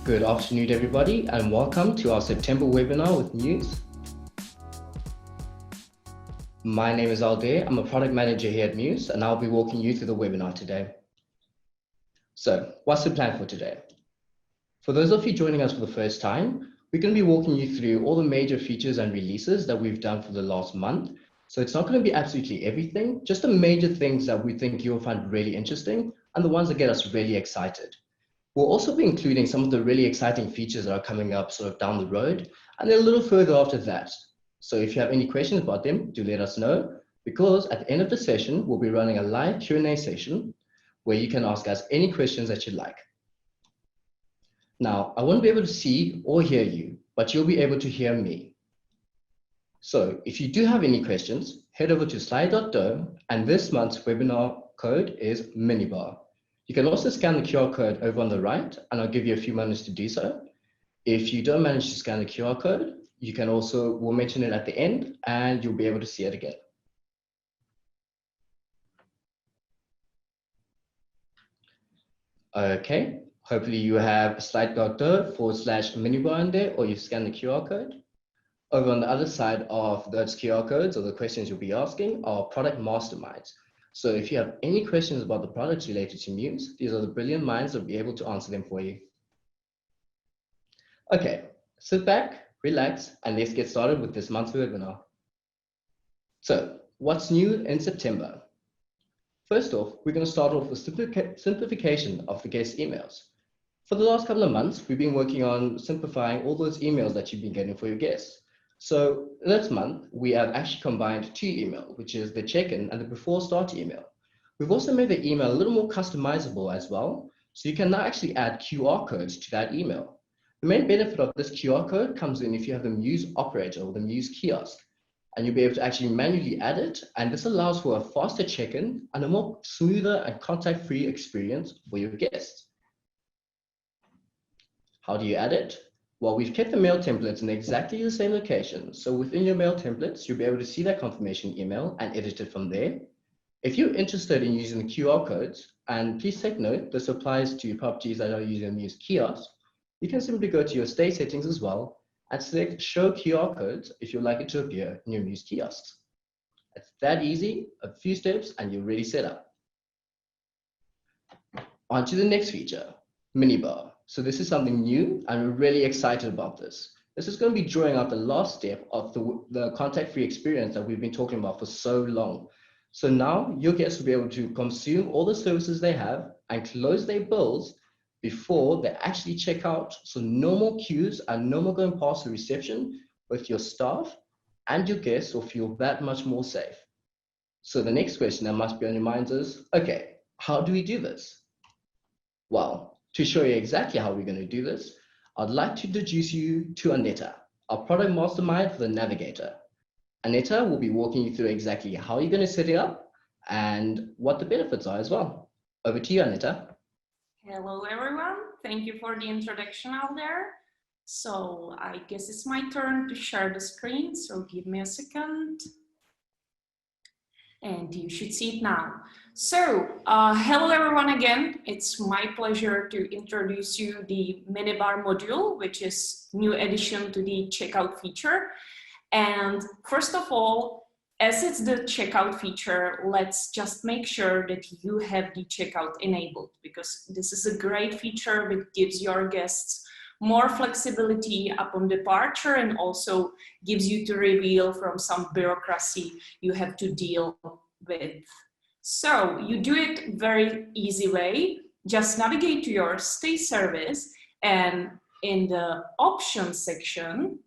Good afternoon, everybody, and welcome to our September webinar with Mews. My name is Aldair. I'm a product manager here at Mews, and I'll be walking you through the webinar today. So, what's the plan for today? For those of you joining us for the first time, we're going to be walking you through all the major features and releases that we've done for the last month. So it's not going to be absolutely everything, just the major things that we think you'll find really interesting and the ones that get us really excited. We'll also be including some of the really exciting features that are coming up sort of down the road and then a little further after that. So if you have any questions about them, do let us know, because at the end of the session, we'll be running a live Q&A session where you can ask us any questions that you'd like. Now, I won't be able to see or hear you, but you'll be able to hear me. So if you do have any questions, head over to slide.do, and this month's webinar code is Minibar. You can also scan the QR code over on the right, and I'll give you a few moments to do so. If you don't manage to scan the QR code, you can also, we'll mention it at the end, and you'll be able to see it again. Okay, hopefully you have slide.do/Minibar in there, or you've scanned the QR code. Over on the other side of those QR codes or the questions you'll be asking are product masterminds. So if you have any questions about the products related to Mews, these are the brilliant minds that will be able to answer them for you. Okay, sit back, relax, and let's get started with this month's webinar. So what's new in September? First off, we're going to start off with simplification of the guest emails. For the last couple of months, we've been working on simplifying all those emails that you've been getting for your guests. So this month, we have actually combined two emails, which is the check-in and the before start email. We've also made the email a little more customizable as well. So you can now actually add QR codes to that email. The main benefit of this QR code comes in if you have the Mews operator or the Mews kiosk, and you'll be able to actually manually add it. And this allows for a faster check-in and a more smoother and contact-free experience for your guests. How do you add it? Well, we've kept the mail templates in exactly the same location. So within your mail templates, you'll be able to see that confirmation email and edit it from there. If you're interested in using the QR codes, and please take note, this applies to properties that are using Mews kiosk, you can simply go to your stay settings as well and select show QR codes if you'd like it to appear in your Mews kiosks. It's that easy, a few steps, and you're ready set up. On to the next feature, Minibar. So this is something new, and we're really excited about this. This is going to be drawing out the last step of the contact-free experience that we've been talking about for so long. So now your guests will be able to consume all the services they have and close their bills before they actually check out. So no more queues and no more going past the reception with your staff, and your guests will feel that much more safe. So the next question that must be on your minds is, okay, how do we do this? Well, to show you exactly how we're going to do this, I'd like to introduce you to Aneta, our product mastermind for the Navigator. Aneta will be walking you through exactly how you're going to set it up and what the benefits are as well. Over to you, Aneta. Hello, everyone. Thank you for the introduction out there. So I guess it's my turn to share the screen. So give me a second. And you should see it now. So, hello everyone again. It's my pleasure to introduce you the Minibar module, which is new addition to the checkout feature. And first of all, as it's the checkout feature, let's just make sure that you have the checkout enabled, because this is a great feature that gives your guests more flexibility upon departure and also gives you to reveal from some bureaucracy you have to deal with. So you do it very easy way. Just navigate to your stay service, and in the options section,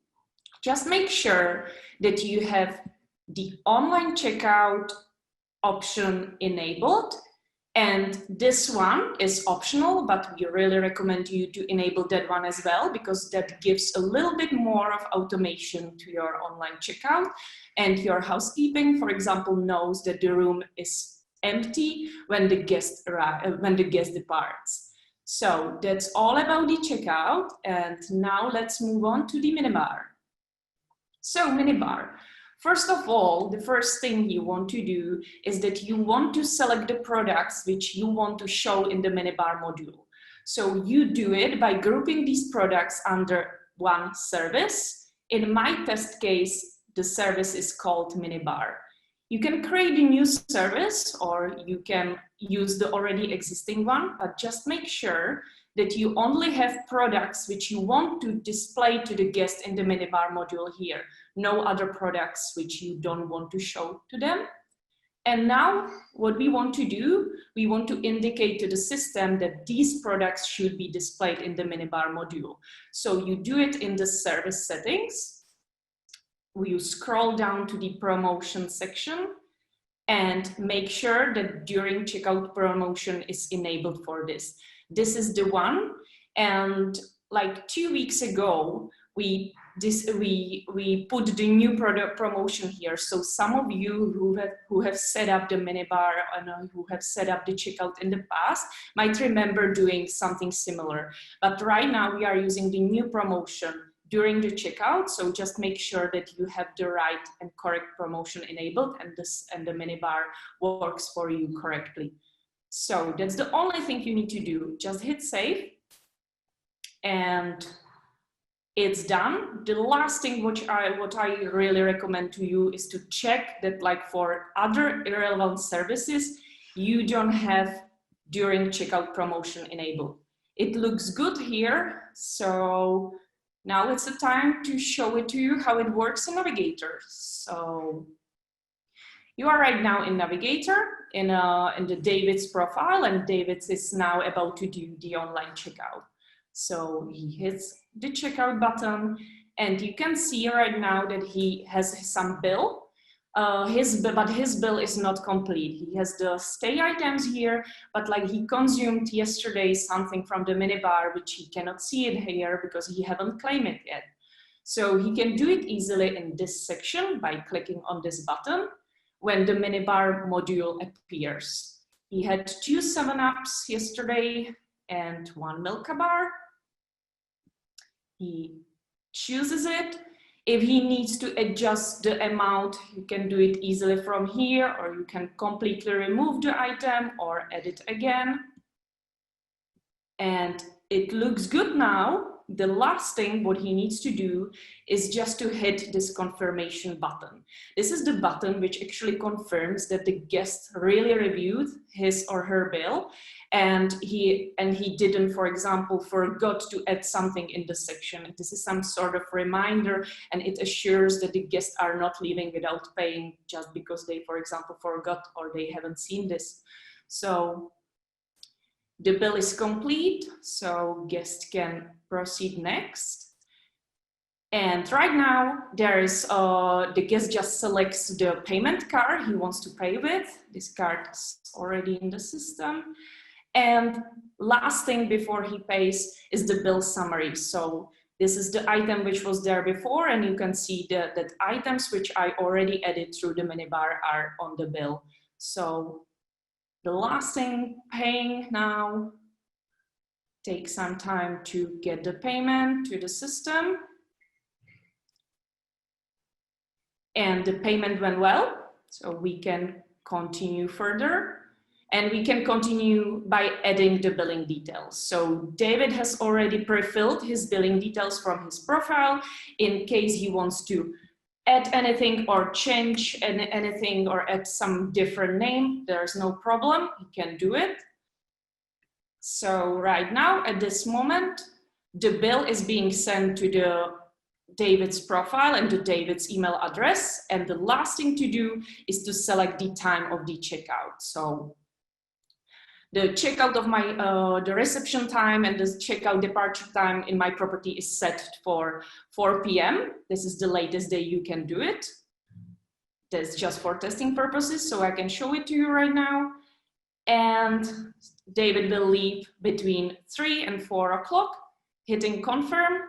just make sure that you have the online checkout option enabled. And this one is optional, but we really recommend you to enable that one as well, because that gives a little bit more of automation to your online checkout. And your housekeeping, for example, knows that the room is empty when the guest departs. So that's all about the checkout. And now let's move on to the Minibar. So Minibar. First of all, the first thing you want to do is that you want to select the products which you want to show in the Minibar module. So you do it by grouping these products under one service. In my test case, the service is called Minibar. You can create a new service or you can use the already existing one, but just make sure that you only have products which you want to display to the guest in the Minibar module here. No other products which you don't want to show to them. And now what we want to do, we want to indicate to the system that these products should be displayed in the Minibar module. So you do it in the service settings. You scroll down to the promotion section and make sure that during checkout promotion is enabled for this. This is the one, and like 2 weeks ago, we put the new product promotion here. So some of you who have set up the Minibar and who have set up the checkout in the past might remember doing something similar. But right now we are using the new promotion during the checkout, so just make sure that you have the right and correct promotion enabled and the Minibar works for you correctly. So that's the only thing you need to do. Just hit save and it's done. The last thing what I really recommend to you is to check that, like for other irrelevant services, you don't have during checkout promotion enabled. It looks good here, so now it's the time to show it to you how it works in Navigator. So you are right now in Navigator in the David's profile, and David's is now about to do the online checkout. So he hits the checkout button and you can see right now that he has some bill. But his bill is not complete. He has the stay items here, but like he consumed yesterday something from the Minibar, which he cannot see it here because he haven't claimed it yet. So he can do it easily in this section by clicking on this button when the Minibar module appears. He had 2 7-Ups yesterday and 1 Milka bar. He chooses it. If he needs to adjust the amount, you can do it easily from here, or you can completely remove the item or add it again. And it looks good now. The last thing what he needs to do is just to hit this confirmation button. This is the button which actually confirms that the guest really reviewed his or her bill, and he didn't, for example, forgot to add something in the section. This is some sort of reminder, and it assures that the guests are not leaving without paying just because they, for example, forgot or they haven't seen this. So the bill is complete, so guest can proceed next. And right now, there is the guest just selects the payment card he wants to pay with. This card is already in the system. And last thing before he pays is the bill summary. So this is the item which was there before, and you can see that items which I already added through the Minibar are on the bill. So the last thing, paying now. Take some time to get the payment to the system. And the payment went well, so we can continue further. And we can continue by adding the billing details. So David has already pre-filled his billing details from his profile in case he wants to add anything or change anything or add some different name. There's no problem, he can do it. So right now, at this moment, the bill is being sent to the David's profile and to David's email address. And the last thing to do is to select the time of the checkout. So the checkout of my, the reception time and the checkout departure time in my property is set for 4 p.m. This is the latest day you can do it. That's just for testing purposes, so I can show it to you right now. And David will leave between 3 and 4 o'clock, hitting confirm.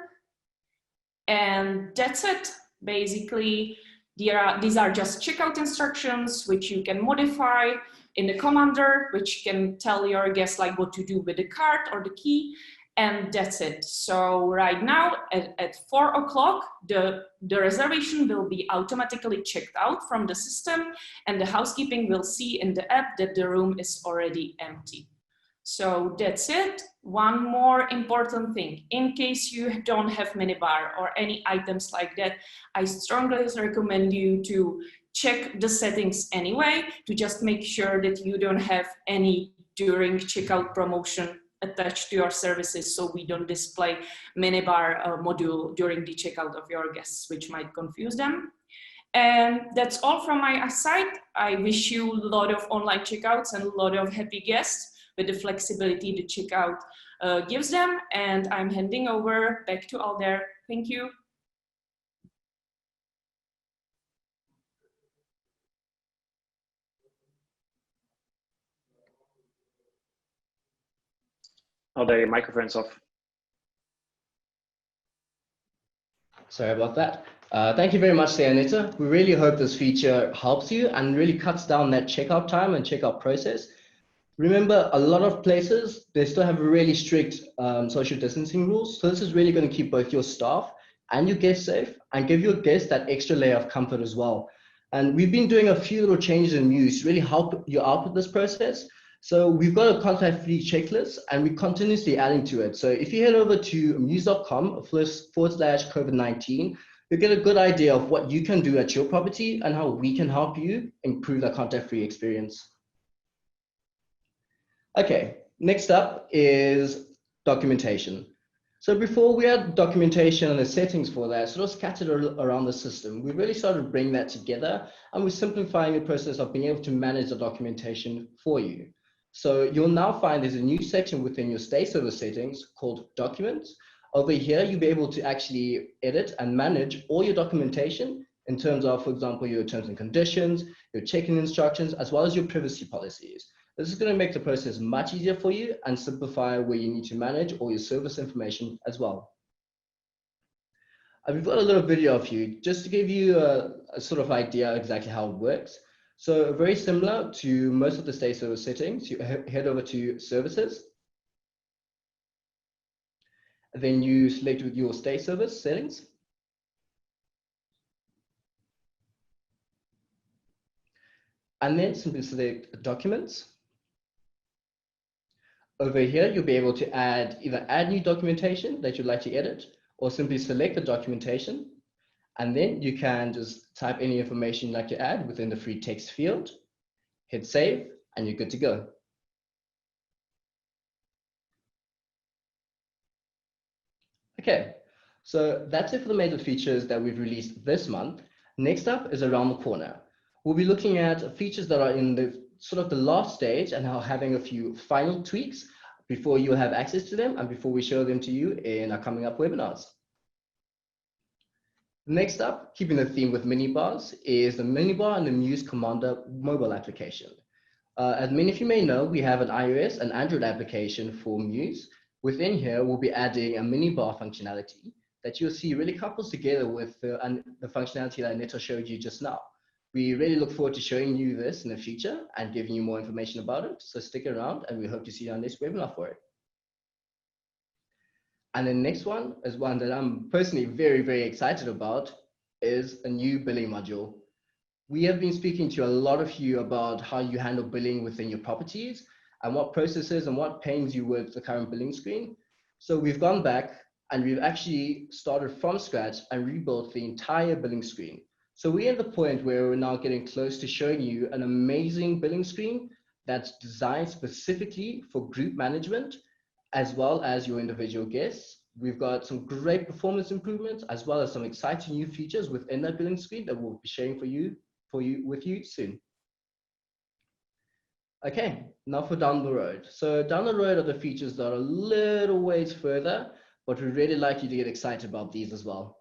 And that's it. Basically, these are just checkout instructions, which you can modify in the commander, which can tell your guest like what to do with the card or the key. And that's it. So right now at 4 o'clock, the reservation will be automatically checked out from the system, and the housekeeping will see in the app that the room is already empty. So that's it. One more important thing, in case you don't have Minibar or any items like that, I strongly recommend you to check the settings anyway, to just make sure that you don't have any during checkout promotion attached to your services, so we don't display Minibar module during the checkout of your guests, which might confuse them. And that's all from my side. I wish you a lot of online checkouts and a lot of happy guests with the flexibility the checkout gives them. And I'm handing over back to Alder. Thank you. Oh, the microphone's off. Sorry about that. Thank you very much, Anita. We really hope this feature helps you and really cuts down that checkout time and checkout process. Remember, a lot of places, they still have really strict social distancing rules. So this is really going to keep both your staff and your guests safe and give your guests that extra layer of comfort as well. And we've been doing a few little changes in Mews to really help you out with this process. So we've got a contact-free checklist and we're continuously adding to it. So if you head over to mews.com/COVID-19, you'll get a good idea of what you can do at your property and how we can help you improve that contact-free experience. Okay, next up is documentation. So before we had documentation and the settings for that sort of scattered around the system, we really started to bring that together and we're simplifying the process of being able to manage the documentation for you. So you'll now find there's a new section within your stay service settings called Documents. Over here, you'll be able to actually edit and manage all your documentation in terms of, for example, your terms and conditions, your check-in instructions, as well as your privacy policies. This is going to make the process much easier for you and simplify where you need to manage all your service information as well. We've got a little video of you just to give you a sort of idea exactly how it works. So very similar to most of the stay service settings, you head over to services. Then you select your stay service settings. And then simply select documents. Over here, you'll be able to either add new documentation that you'd like to edit or simply select the documentation. And then you can just type any information you'd like to add within the free text field, hit save, and you're good to go. Okay, so that's it for the major features that we've released this month. Next up is around the corner. We'll be looking at features that are in the sort of the last stage and having a few final tweaks before you have access to them and before we show them to you in our coming up webinars. Next up, keeping the theme with minibars, is the Minibar and the Mews Commander mobile application. As many of you may know, we have an iOS and Android application for Mews. Within here, we'll be adding a minibar functionality that you'll see really couples together with the functionality that Anita showed you just now. We really look forward to showing you this in the future and giving you more information about it. So stick around and we hope to see you on this webinar for it. And the next one is one that I'm personally very, very excited about, is a new billing module. We have been speaking to a lot of you about how you handle billing within your properties and what processes and what pains you with the current billing screen. So we've gone back and we've actually started from scratch and rebuilt the entire billing screen. So we're at the point where we're now getting close to showing you an amazing billing screen that's designed specifically for group management, as well as your individual guests. We've got some great performance improvements, as well as some exciting new features within that billing screen that we'll be sharing with you soon. Okay, now for down the road. So down the road are the features that are a little ways further, but we'd really like you to get excited about these as well.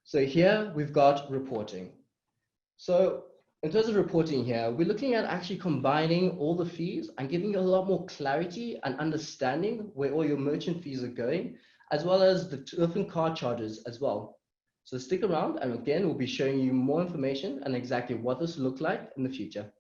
So here we've got reporting. So in terms of reporting here, we're looking at actually combining all the fees and giving you a lot more clarity and understanding where all your merchant fees are going, as well as the different card charges as well. So stick around, and again, we'll be showing you more information and exactly what this will look like in the future.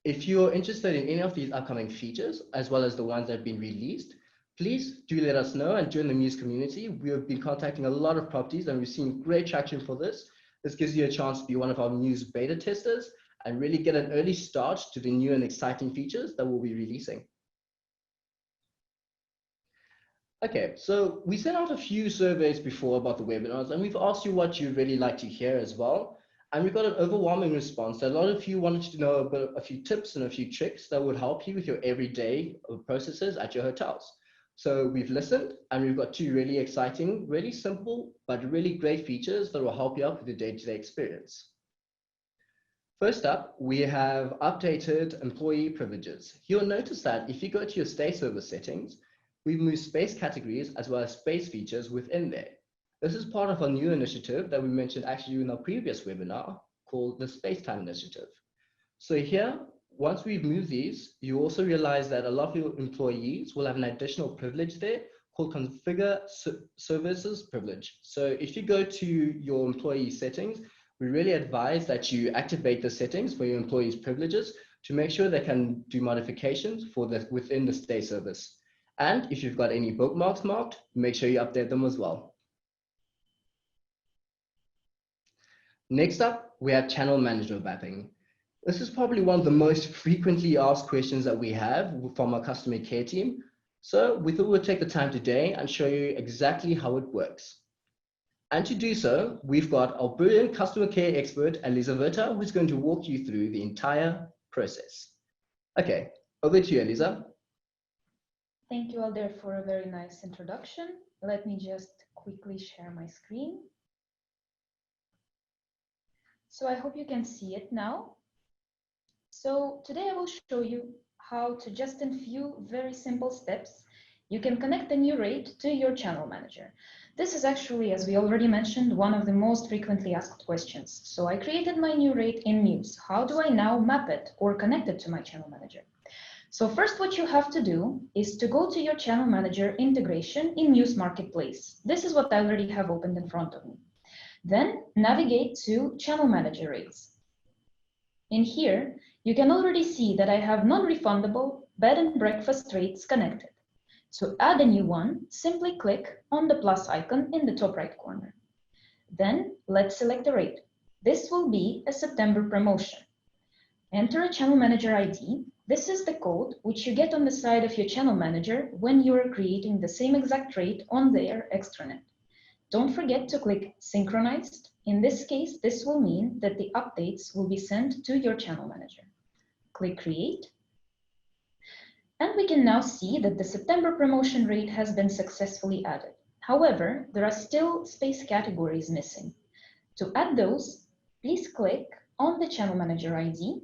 If you're interested in any of these upcoming features, as well as the ones that have been released, please do let us know and join the Mews community. We have been contacting a lot of properties and we've seen great traction for this. This gives you a chance to be one of our Mews beta testers, and really get an early start to the new and exciting features that we'll be releasing. Okay, so we sent out a few surveys before about the webinars, and we've asked you what you'd really like to hear as well. And we got an overwhelming response. A lot of you wanted to know about a few tips and a few tricks that would help you with your everyday processes at your hotels. So we've listened, and we've got two really exciting, really simple, but really great features that will help you out with your day-to-day experience. First up, we have updated employee privileges. You'll notice that if you go to your stay service settings, we've moved space categories as well as space features within there. This is part of a new initiative that we mentioned actually in our previous webinar called the Space Time Initiative. So here, once we've moved these, you also realize that a lot of your employees will have an additional privilege there called Configure Services Privilege. So if you go to your employee settings, we really advise that you activate the settings for your employees' privileges to make sure they can do modifications for within the stay service. And if you've got any bookmarks marked, make sure you update them as well. Next up, we have channel management mapping. This is probably one of the most frequently asked questions that we have from our customer care team. So we thought we'd take the time today and show you exactly how it works. And to do so, we've got our brilliant customer care expert, Elisabetta, who's going to walk you through the entire process. Okay, over to you, Elisa. Thank you, Alder, for a very nice introduction. Let me just quickly share my screen. So I hope you can see it now. So today I will show you how to just in few very simple steps, you can connect a new rate to your channel manager. This is actually, as we already mentioned, one of the most frequently asked questions. So I created my new rate in Mews. How do I now map it or connect it to my channel manager? So first, what you have to do is to go to your channel manager integration in Mews Marketplace. This is what I already have opened in front of me. Then navigate to channel manager rates. In here, you can already see that I have non-refundable bed and breakfast rates connected. To add a new one, simply click on the plus icon in the top right corner. Then let's select a rate. This will be a September promotion. Enter a channel manager ID. This is the code which you get on the side of your channel manager when you are creating the same exact rate on their extranet. Don't forget to click synchronized. In this case, this will mean that the updates will be sent to your channel manager. Click create. And we can now see that the September promotion rate has been successfully added. However, there are still space categories missing. To add those, please click on the channel manager ID.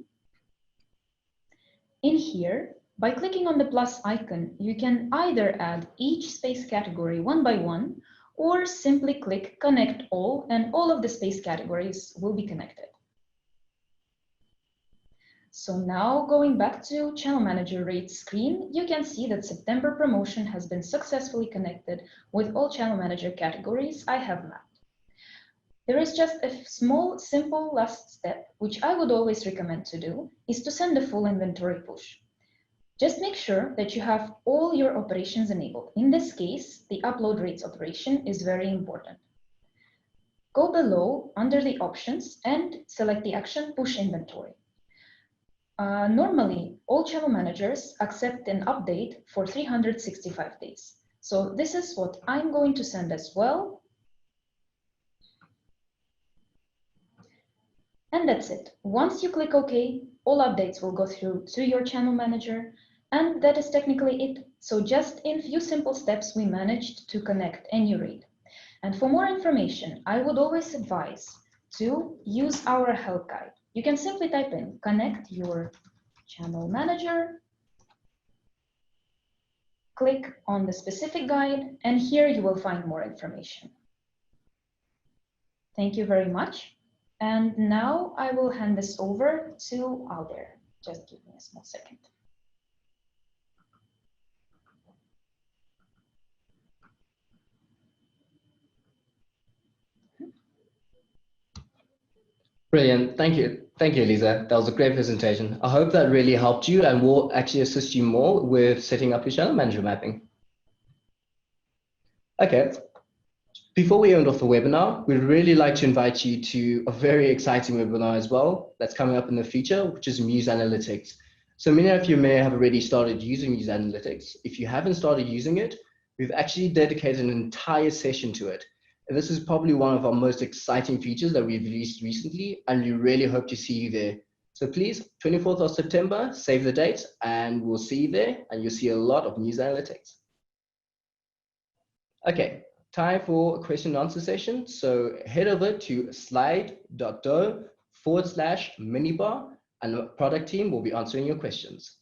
In here, by clicking on the plus icon, you can either add each space category one by one, or simply click connect all, and all of the space categories will be connected. So now going back to channel manager rates screen, you can see that September promotion has been successfully connected with all channel manager categories I have mapped. There is just a small, simple last step, which I would always recommend to do, is to send a full inventory push. Just make sure that you have all your operations enabled. In this case, the upload rates operation is very important. Go below under the options and select the action push inventory. Normally, all channel managers accept an update for 365 days. So this is what I'm going to send as well. And that's it. Once you click OK, all updates will go through to your channel manager. And that is technically it. So just in few simple steps, we managed to connect a new rate. And for more information, I would always advise to use our help guide. You can simply type in connect your channel manager, click on the specific guide, and here you will find more information. Thank you very much. And now I will hand this over to Alder. Just give me a small second. Brilliant. Thank you. Thank you, Elisa. That was a great presentation. I hope that really helped you and will actually assist you more with setting up your channel manager mapping. Okay. Before we end off the webinar, we'd really like to invite you to a very exciting webinar as well that's coming up in the future, which is Mews Analytics. So many of you may have already started using Mews Analytics. If you haven't started using it, we've actually dedicated an entire session to it. And this is probably one of our most exciting features that we've released recently, and we really hope to see you there. So please, 24th of September, save the date, and we'll see you there, and you'll see a lot of Mews Analytics. Okay. Time for a question and answer session. So head over to slide.do/minibar and the product team will be answering your questions.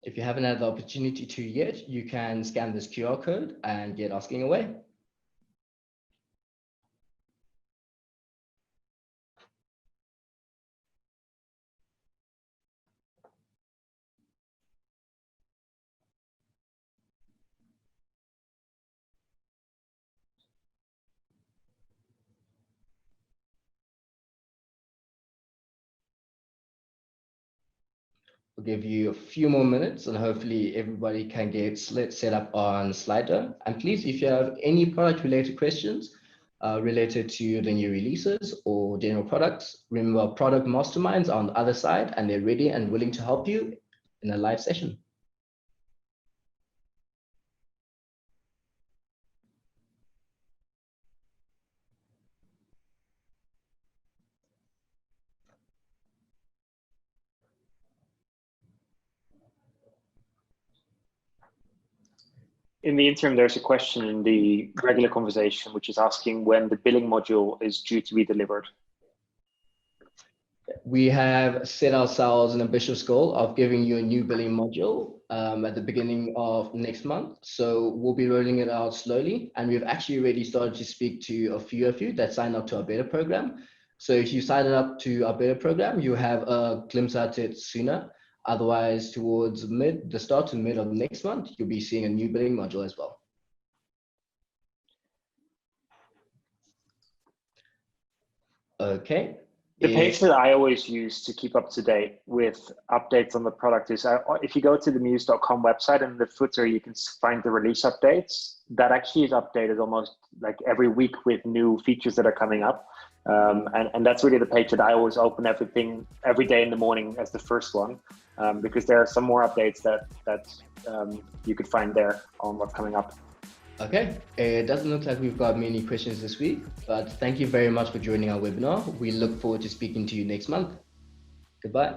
If you haven't had the opportunity to yet, you can scan this QR code and get asking away. We'll give you a few more minutes and hopefully everybody can get set up on Slido. And please, if you have any product related questions related to the new releases or general products, remember our product masterminds are on the other side and they're ready and willing to help you in a live session. In the interim, there's a question in the regular conversation, which is asking when the billing module is due to be delivered. We have set ourselves an ambitious goal of giving you a new billing module at the beginning of next month. So we'll be rolling it out slowly. And we've actually already started to speak to a few of you that signed up to our beta program. So if you sign up to our beta program, you have a glimpse at it sooner. Otherwise, towards the start to mid of next month, you'll be seeing a new billing module as well. Okay. The page that I always use to keep up to date with updates on the product is if you go to the mews.com website, and in the footer you can find the release updates. That actually is updated almost like every week with new features that are coming up. And that's really the page that I always open everything every day in the morning as the first one, because there are some more updates that you could find there on what's coming up. Okay, it doesn't look like we've got many questions this week, but thank you very much for joining our webinar. We look forward to speaking to you next month. Goodbye.